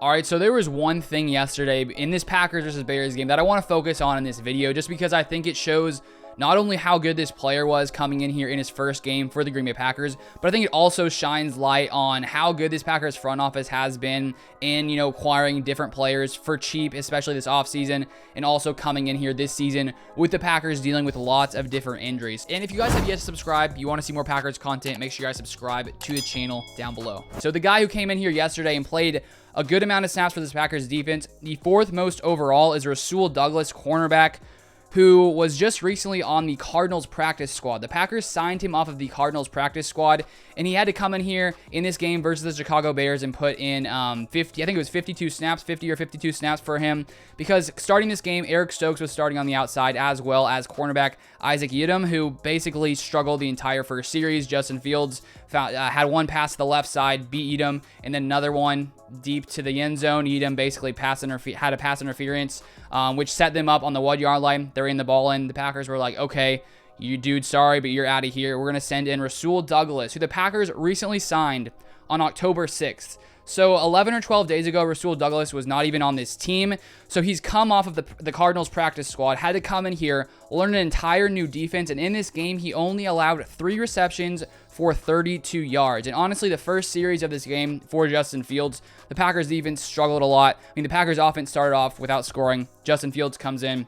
All right, so there was one thing yesterday in this Packers versus Bears game that I want to focus on in this video, just because I think it shows not only how good this player was coming in here in his first game for the Green Bay Packers, but I think it also shines light on how good this Packers front office has been in, acquiring different players for cheap, especially this offseason, and also coming in here this season with the Packers dealing with lots of different injuries. And if you guys have yet to subscribe, you want to see more Packers content, make sure you guys subscribe to the channel down below. So the guy who came in here yesterday and played a good amount of snaps for this Packers defense, the fourth most overall, is Rasul Douglas, cornerback, who was just recently on the Cardinals practice squad. The Packers signed him off of the Cardinals practice squad, and he had to come in here in this game versus the Chicago Bears and put in 50, I think it was 52 snaps, 50 or 52 snaps for him, because starting this game, Eric Stokes was starting on the outside, as well as cornerback Isaac Yiadom, who basically struggled the entire first series. Justin Fields had one pass to the left side, beat Yiadom, and then another one deep to the end zone. Yiadom basically had a pass interference, which set them up on the 1-yard line. They're in the ball in. The Packers were like, okay, you dude, sorry, but you're out of here. We're going to send in Rasul Douglas, who the Packers recently signed on October 6th. So 11 or 12 days ago, Rasul Douglas was not even on this team. So he's come off of the Cardinals practice squad, had to come in here, learn an entire new defense. And in this game, he only allowed 3 receptions for 32 yards. And honestly, the first series of this game for Justin Fields, the Packers defense struggled a lot. I mean, the Packers offense started off without scoring. Justin Fields comes in,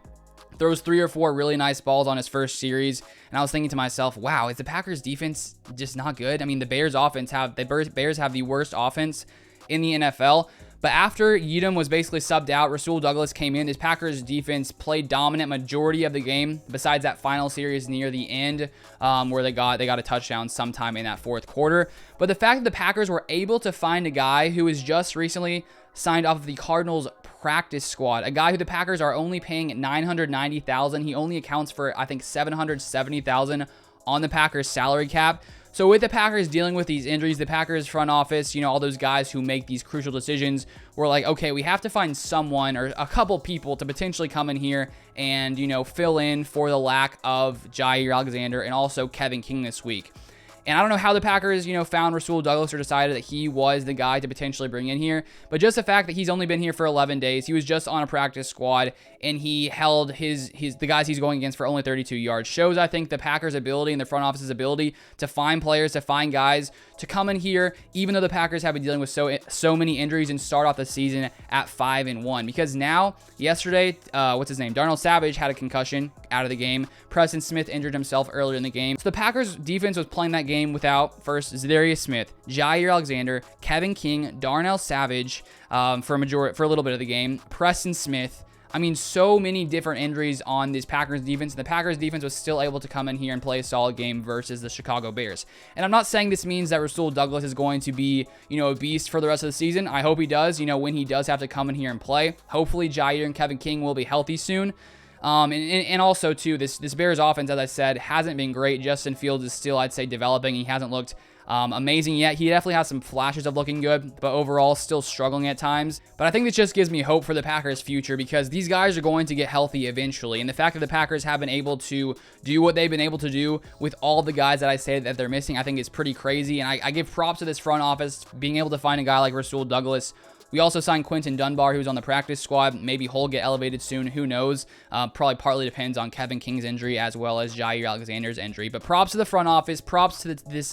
throws 3 or 4 really nice balls on his first series, and I was thinking to myself, wow, is the Packers defense just not good? I mean, the Bears have the worst offense in the NFL. But after Yiadom was basically subbed out, Rasul Douglas came in. His Packers defense played dominant majority of the game, besides that final series near the end, where they got a touchdown sometime in that fourth quarter. But the fact that the Packers were able to find a guy who was just recently signed off of the Cardinals practice squad, a guy who the Packers are only paying $990,000. He only accounts for, I think, $770,000 on the Packers salary cap. So with the Packers dealing with these injuries, the Packers front office, all those guys who make these crucial decisions, were like, okay, we have to find someone or a couple people to potentially come in here and, fill in for the lack of Jair Alexander and also Kevin King this week. And I don't know how the Packers, found Rasul Douglas or decided that he was the guy to potentially bring in here. But just the fact that he's only been here for 11 days, he was just on a practice squad, and he held the guys he's going against for only 32 yards, shows, I think, the Packers' ability and the front office's ability to find players, to find guys, to come in here, even though the Packers have been dealing with so many injuries, and start off the season at 5-1. Because now, yesterday, Darnell Savage had a concussion out of the game. Preston Smith injured himself earlier in the game. So the Packers defense was playing that game without, first, Zadarius Smith, Jair Alexander, Kevin King, Darnell Savage for a little bit of the game, Preston Smith. I mean, so many different injuries on this Packers defense. The Packers defense was still able to come in here and play a solid game versus the Chicago Bears. And I'm not saying this means that Rasul Douglas is going to be, a beast for the rest of the season. I hope he does, when he does have to come in here and play. Hopefully, Jair and Kevin King will be healthy soon. And also, too, this Bears offense, as I said, hasn't been great. Justin Fields is still, I'd say, developing. He hasn't looked amazing yet. He definitely has some flashes of looking good, but overall still struggling at times. But I think this just gives me hope for the Packers' future, because these guys are going to get healthy eventually. And the fact that the Packers have been able to do what they've been able to do with all the guys that I say that they're missing, I think is pretty crazy. And I give props to this front office being able to find a guy like Rasul Douglas. We also signed Quinton Dunbar, who's on the practice squad. Maybe he'll get elevated soon. Who knows? Probably partly depends on Kevin King's injury as well as Jair Alexander's injury. But props to the front office. Props to this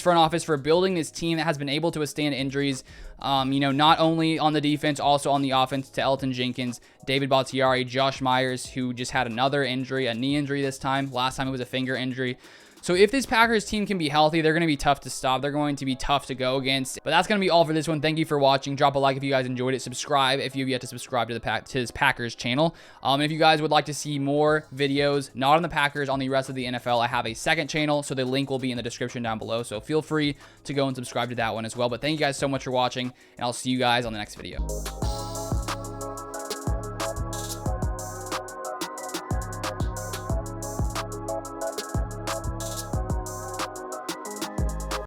front office for building this team that has been able to withstand injuries. Not only on the defense, also on the offense, to Elton Jenkins, David Bakhtiari, Josh Myers, who just had another injury, a knee injury this time. Last time it was a finger injury. So if this Packers team can be healthy, they're going to be tough to stop. They're going to be tough to go against. But that's going to be all for this one. Thank you for watching. Drop a like if you guys enjoyed it. Subscribe if you've yet to subscribe to this Packers channel. If you guys would like to see more videos, not on the Packers, on the rest of the NFL, I have a second channel, so the link will be in the description down below. So feel free to go and subscribe to that one as well. But thank you guys so much for watching, and I'll see you guys on the next video.